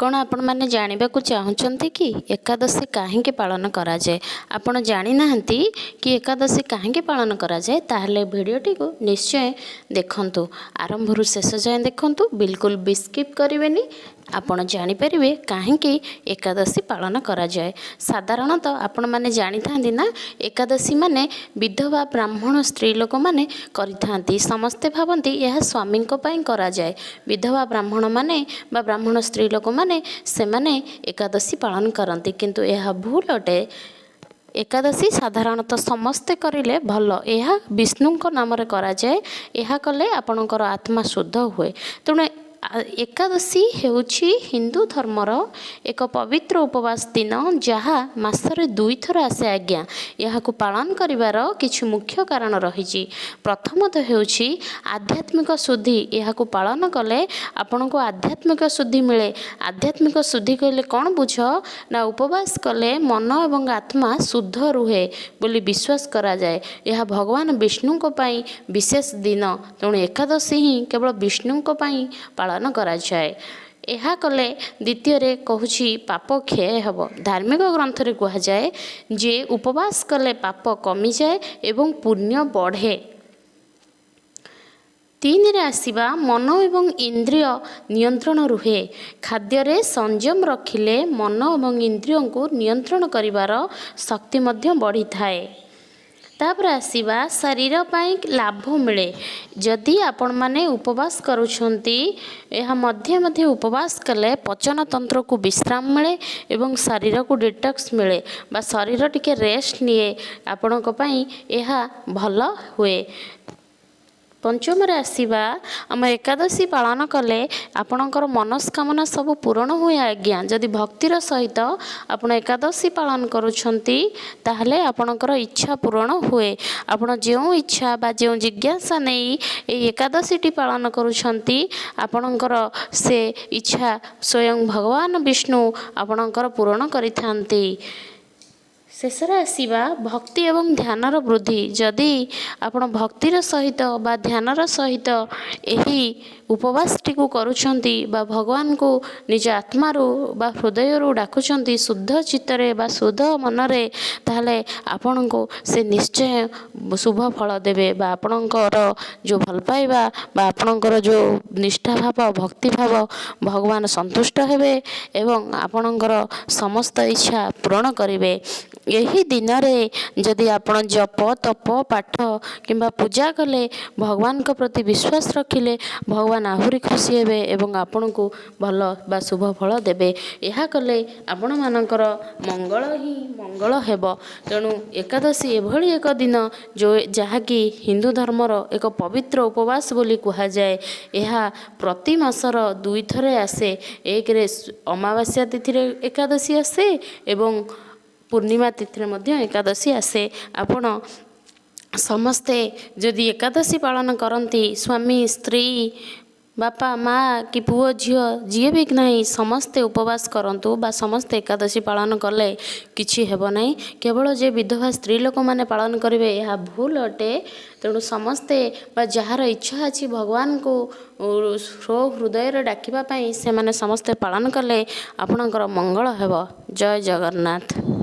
कौन आपण मैंने जानवा चाहते कि एकादशी कहीं पालन कराए आपण जानी नाहंती कि एकादशी कहीं पालन कराए ताहले भिडियोटी को निश्चय देखंतु आरंभ शेष जाए देखंतु बिल्कुल भी स्किप करेंगे आपण जानीपर कहीं एकादशी पालन कराए। साधारणतः आपण मैंने जानी था ना एकादशी माने विधवा ब्राह्मण स्त्री लोक मैंने करि समस्ते भावती यह स्वामी कराए। विधवा ब्राह्मण माने बा ब्राह्मण स्त्री लोक माने से माने एकादशी पालन करती किंतु यह भूल अटे। एकादशी साधारणतः समस्ते करें भल यह विष्णु नाम कराए। यह कले आपणकर आत्मा शुद्ध हुए। तेणु एकादशी हेउछि हिंदू धर्मर एक पवित्र उपवास दिन जहाँ मासरे 2 थर आसे आज्ञा। यह पालन करिवार किछि मुख्य कारण रही। प्रथमतः हेउछि आध्यात्मिक शुद्धि। यह पालन कले आपण को आध्यात्मिक शुद्धि मिले। आध्यात्मिक शुद्धि कहले कौन बुझ ना उपवास कले मन एवं आत्मा शुद्ध रुहे बोली विश्वास करा जाए। यह भगवान विष्णु को पाई विशेष दिन। तेणु एकादशी ही केवल विष्णु को पाई पालन कराए। यह कले द्वितीय कहूँ पाप क्षय हेब। धार्मिक ग्रंथ रे कह जाए जे उपवास कले पाप कमी जाए एवं पुण्य बढ़े। 3 रे आसीबा मन एवं इंद्रिय नियंत्रण रुहे। खाद्य रे संयम रखिले मन एवं इंद्रियों को नियंत्रण करिवार शक्ति मध्य बढ़ी थाए। तापर आसीबा शरीर पाई लाभ मिले। जदि आपण माने उपवास करुछंती यह मध्य मध्य उपवास कले पचन तंत्र को विश्राम मिले एवं शरीर को डिटॉक्स मिले बा शरीर टिके रेस्ट निए आपण को पाई यह भल हुए। पंचम आसीबा आम एकादशी पालन कले आपणकर मनस्कामना सब पूरण हुए आज्ञा। जदि भक्तिर सहित आपण एकादशी पालन करुछंती ताहले आपणकर इच्छा पूरण हुए। आपण जो इच्छा बा जो जिज्ञासा नहीं एकादशी पालन करुछंती आपणकर से इच्छा स्वयं भगवान विष्णु आपणकर पूरण करिथांती। शेषर आसीबा भक्ति एवं ध्यानर वृद्धि। जदि आपण भक्तिर सहित बा ध्यानर सहित यही उपवासटी को करुछंती बा भगवान को निज आत्मारू बा हृदय डाकुछंती शुद्ध चित्तरे बा शुद्ध मनरे ताहले आपण को से निश्चय शुभ फल देवे बा आपणकर जो भल पाइबा बा आपणकर जो निष्ठा भाव भक्ति भाव भगवान संतुष्ट हेबे एवं आपणकर समस्त इच्छा पूर्ण करिवे। यही दिन रे जदि आपण जप तप पाठ किंबा पूजा कले भगवान के प्रति विश्वास रखिले भगवान आहुरी खुशी हेबे एवं आपण को भल बा शुभ फल देबे। यह कले आपण मानकर मंगल ही मंगल हेब। तेणु एकादशी एभली एक दिन जो जहाँकि हिंदू धर्मर एक पवित्र उपवास बोली कहा जाए। यह प्रति मासर 2 थरे आसे। एक रे अमावास्या तिथि रे एकादशी आसे एवं पूर्णिमा तिथि मध्य एकादशी आसे। आपण समस्ते जदि एकादशी पालन करती स्वामी स्त्री बापा माँ कि पुओ झील जी भी नहीं समस्ते उपवास करंतु बा समस्ते एकादशी पालन कले किछि हेब नहीं। केवल जे विधवा स्त्री लोक माने पालन करेंगे यह भूल अटे। तेणु समस्ते बा जार इच्छा अच्छी भगवान को स्व हृदय डाकिबा पई से माने समस्ते पालन कले आपणकर मंगल हेब। जय जगन्नाथ।